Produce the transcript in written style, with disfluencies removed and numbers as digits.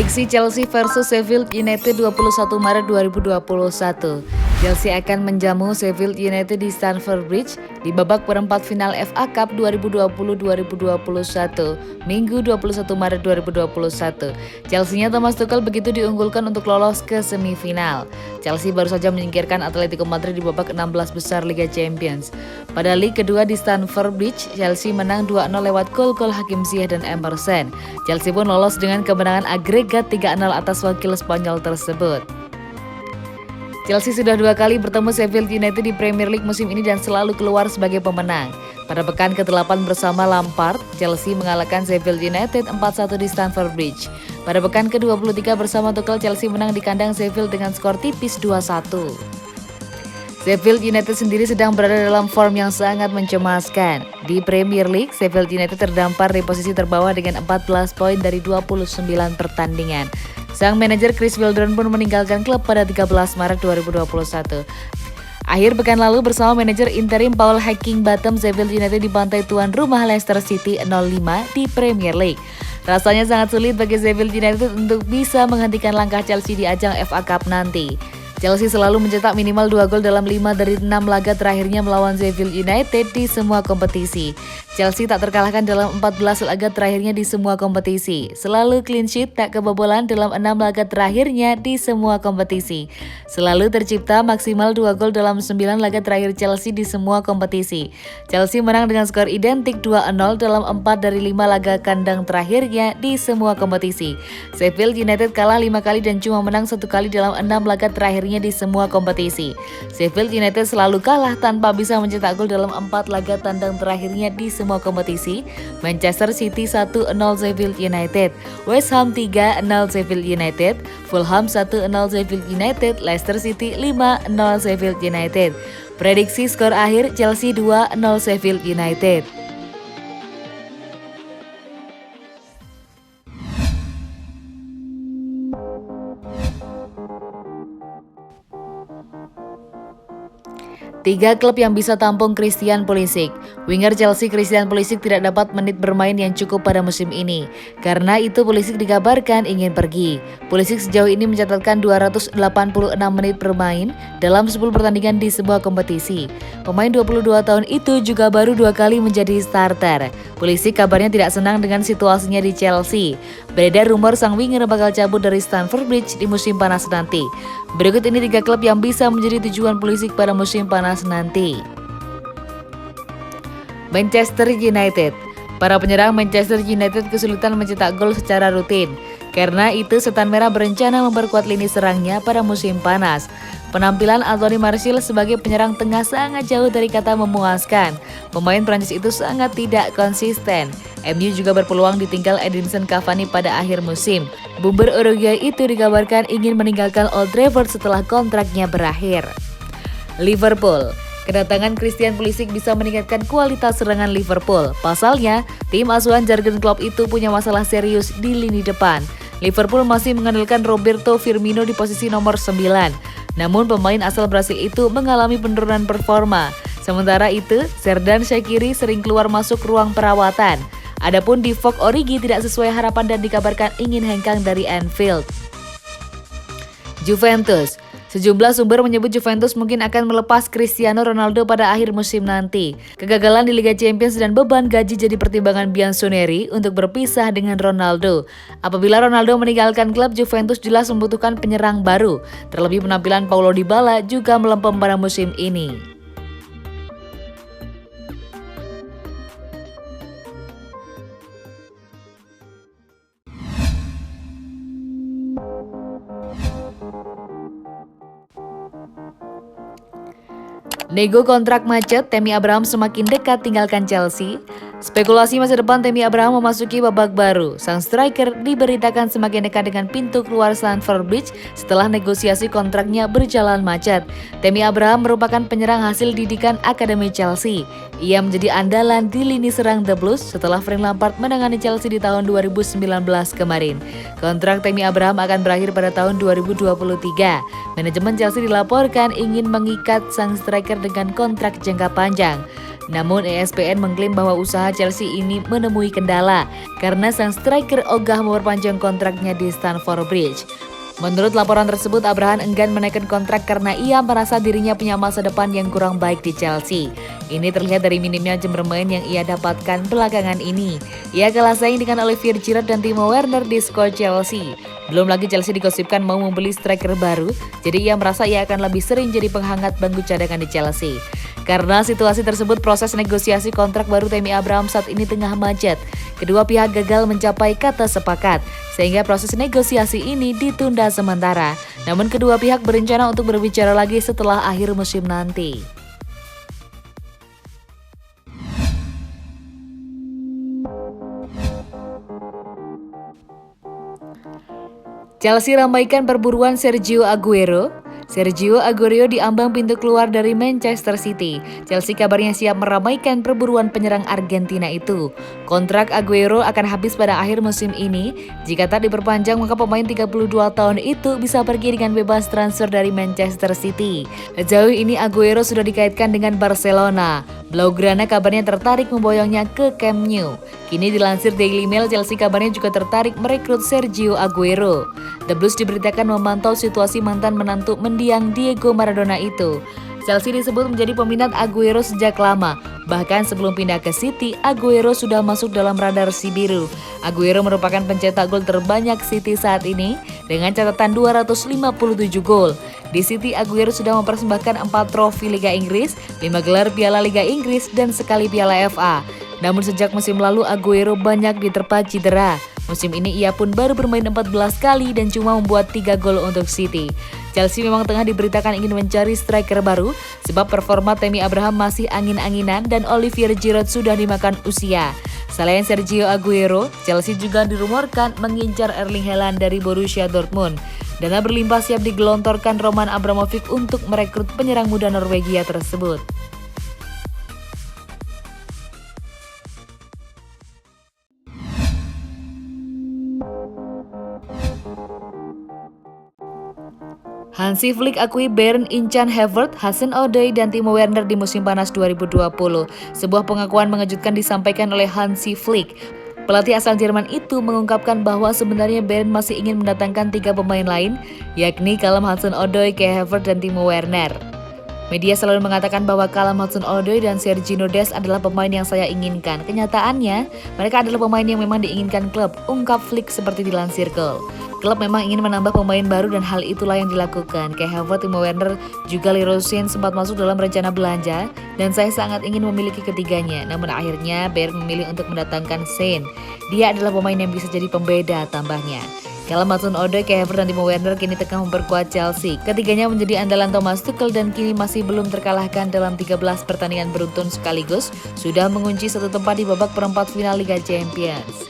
Prediksi Chelsea versus Sheffield United 21 Maret 2021. Chelsea akan menjamu Sheffield United di Stamford Bridge di babak perempat final FA Cup 2020-2021, Minggu 21 Maret 2021. Chelsea-nya Thomas Tuchel begitu diunggulkan untuk lolos ke semifinal. Chelsea baru saja menyingkirkan Atletico Madrid di babak 16 besar Liga Champions. Pada leg kedua di Stamford Bridge, Chelsea menang 2-0 lewat gol-gol Hakim Ziyech dan Emerson. Chelsea pun lolos dengan kemenangan agregat 3-0 atas wakil Spanyol tersebut. Chelsea sudah 2 kali bertemu Sheffield United di Premier League musim ini dan selalu keluar sebagai pemenang. Pada pekan ke-8 bersama Lampard, Chelsea mengalahkan Sheffield United 4-1 di Stamford Bridge. Pada pekan ke-23 bersama Tuchel, Chelsea menang di kandang Sheffield dengan skor tipis 2-1. Sheffield United sendiri sedang berada dalam form yang sangat mencemaskan. Di Premier League, Sheffield United terdampar di posisi terbawah dengan 14 poin dari 29 pertandingan. Sang manajer Chris Wildron pun meninggalkan klub pada 13 Maret 2021. Akhir pekan lalu bersama manajer interim Paul Heckingbottom, Sheffield United dibantai tuan rumah Leicester City 0-5 di Premier League. Rasanya sangat sulit bagi Sheffield United untuk bisa menghentikan langkah Chelsea di ajang FA Cup nanti. Chelsea selalu mencetak minimal 2 gol dalam 5 dari 6 laga terakhirnya melawan Sheffield United di semua kompetisi. Chelsea tak terkalahkan dalam 14 laga terakhirnya di semua kompetisi. Selalu clean sheet tak kebobolan dalam 6 laga terakhirnya di semua kompetisi. Selalu tercipta maksimal 2 gol dalam 9 laga terakhir Chelsea di semua kompetisi. Chelsea menang dengan skor identik 2-0 dalam 4 dari 5 laga kandang terakhirnya di semua kompetisi. Sheffield United kalah 5 kali dan cuma menang 1 kali dalam 6 laga terakhirnya di semua kompetisi. Sheffield United selalu kalah tanpa bisa mencetak gol dalam 4 laga tandang terakhirnya di semua kompetisi. Manchester City 1-0 Sheffield United, West Ham 3-0 Sheffield United, Fulham 1-0 Sheffield United, Leicester City 5-0 Sheffield United. Prediksi skor akhir Chelsea 2-0 Sheffield United. Tiga klub yang bisa tampung Christian Pulisic. Winger Chelsea Christian Pulisic tidak dapat menit bermain yang cukup pada musim ini. Karena itu Pulisic dikabarkan ingin pergi. Pulisic sejauh ini mencatatkan 286 menit bermain dalam 10 pertandingan di sebuah kompetisi. Pemain 22 tahun itu juga baru 2 kali menjadi starter. Pulisic kabarnya tidak senang dengan situasinya di Chelsea. Beredar rumor sang winger bakal cabut dari Stamford Bridge di musim panas nanti. Berikut ini 3 klub yang bisa menjadi tujuan Pulisic pada musim panas nanti. Manchester United. Para penyerang Manchester United kesulitan mencetak gol secara rutin. Karena itu Setan Merah berencana memperkuat lini serangnya pada musim panas. Penampilan Anthony Martial sebagai penyerang tengah sangat jauh dari kata memuaskan. Pemain Prancis itu sangat tidak konsisten. MU juga berpeluang ditinggal Edinson Cavani pada akhir musim. Bumper Uruguay itu dikabarkan ingin meninggalkan Old Trafford setelah kontraknya berakhir. Liverpool. Kedatangan Christian Pulisic bisa meningkatkan kualitas serangan Liverpool. Pasalnya, tim asuhan Jurgen Klopp itu punya masalah serius di lini depan. Liverpool masih mengandalkan Roberto Firmino di posisi nomor 9. Namun pemain asal Brasil itu mengalami penurunan performa. Sementara itu, Xherdan Shaqiri sering keluar masuk ruang perawatan. Adapun Divock Origi tidak sesuai harapan dan dikabarkan ingin hengkang dari Anfield. Juventus. Sejumlah sumber menyebut Juventus mungkin akan melepas Cristiano Ronaldo pada akhir musim nanti. Kegagalan di Liga Champions dan beban gaji jadi pertimbangan Bianconeri untuk berpisah dengan Ronaldo. Apabila Ronaldo meninggalkan klub, Juventus jelas membutuhkan penyerang baru. Terlebih penampilan Paulo Dybala juga melempem pada musim ini. Nego kontrak macet, Tammy Abraham semakin dekat tinggalkan Chelsea. Spekulasi masa depan Tammy Abraham memasuki babak baru. Sang striker diberitakan semakin dekat dengan pintu keluar Stamford Bridge setelah negosiasi kontraknya berjalan macet. Tammy Abraham merupakan penyerang hasil didikan Akademi Chelsea. Ia menjadi andalan di lini serang The Blues setelah Frank Lampard menangani Chelsea di tahun 2019 kemarin. Kontrak Tammy Abraham akan berakhir pada tahun 2023. Manajemen Chelsea dilaporkan ingin mengikat sang striker dengan kontrak jangka panjang. Namun ESPN mengklaim bahwa usaha Chelsea ini menemui kendala karena sang striker ogah memperpanjang kontraknya di Stamford Bridge. Menurut laporan tersebut, Abraham enggan menaikkan kontrak karena ia merasa dirinya punya masa depan yang kurang baik di Chelsea. Ini terlihat dari minimnya jam bermain yang ia dapatkan belakangan ini. Ia kalah saing dengan Olivier Giroud dan Timo Werner di skuad Chelsea. Belum lagi Chelsea digosipkan mau membeli striker baru, jadi ia merasa ia akan lebih sering jadi penghangat bangku cadangan di Chelsea. Karena situasi tersebut, proses negosiasi kontrak baru Tammy Abraham saat ini tengah macet. Kedua pihak gagal mencapai kata sepakat, sehingga proses negosiasi ini ditunda sementara. Namun kedua pihak berencana untuk berbicara lagi setelah akhir musim nanti. Chelsea ramaikan perburuan Sergio Aguero. Sergio Aguero diambang pintu keluar dari Manchester City. Chelsea kabarnya siap meramaikan perburuan penyerang Argentina itu. Kontrak Aguero akan habis pada akhir musim ini. Jika tak diperpanjang, maka pemain 32 tahun itu bisa pergi dengan bebas transfer dari Manchester City. Sejauh ini Aguero sudah dikaitkan dengan Barcelona. Blaugrana kabarnya tertarik memboyongnya ke Camp Nou. Kini dilansir Daily Mail, Chelsea kabarnya juga tertarik merekrut Sergio Aguero. The Blues diberitakan memantau situasi mantan menantu mendiang Diego Maradona itu. Chelsea disebut menjadi peminat Aguero sejak lama. Bahkan sebelum pindah ke City, Aguero sudah masuk dalam radar si biru. Aguero merupakan pencetak gol terbanyak City saat ini dengan catatan 257 gol. Di City, Aguero sudah mempersembahkan 4 trofi Liga Inggris, 5 gelar Piala Liga Inggris, dan sekali Piala FA. Namun sejak musim lalu Aguero banyak diterpa cedera. Musim ini ia pun baru bermain 14 kali dan cuma membuat 3 gol untuk City. Chelsea memang tengah diberitakan ingin mencari striker baru sebab performa Tammy Abraham masih angin-anginan dan Olivier Giroud sudah dimakan usia. Selain Sergio Aguero, Chelsea juga dirumorkan mengincar Erling Haaland dari Borussia Dortmund. Dana berlimpah siap digelontorkan Roman Abramovich untuk merekrut penyerang muda Norwegia tersebut. Hansi Flick akui Bayern incan Havertz, Hudson-Odoi, dan Timo Werner di musim panas 2020. Sebuah pengakuan mengejutkan disampaikan oleh Hansi Flick. Pelatih asal Jerman itu mengungkapkan bahwa sebenarnya Bayern masih ingin mendatangkan 3 pemain lain, yakni Callum Hudson-Odoi, Kai Havertz, dan Timo Werner. Media selalu mengatakan bahwa Callum Hudson-Odoi dan Sergiño Dest adalah pemain yang saya inginkan. Kenyataannya, mereka adalah pemain yang memang diinginkan klub, ungkap Flick seperti dilansir Goal. Klub memang ingin menambah pemain baru dan hal itulah yang dilakukan. Kai Havertz, Timo Werner, juga Leroy Sane sempat masuk dalam rencana belanja dan saya sangat ingin memiliki ketiganya. Namun akhirnya Bayern memilih untuk mendatangkan Sane. Dia adalah pemain yang bisa jadi pembeda, tambahnya. Callum Hudson-Odoi, Kai Havertz, dan Timo Werner kini tengah memperkuat Chelsea. Ketiganya menjadi andalan Thomas Tuchel dan kini masih belum terkalahkan dalam 13 pertandingan beruntun sekaligus, sudah mengunci satu tempat di babak perempat final Liga Champions.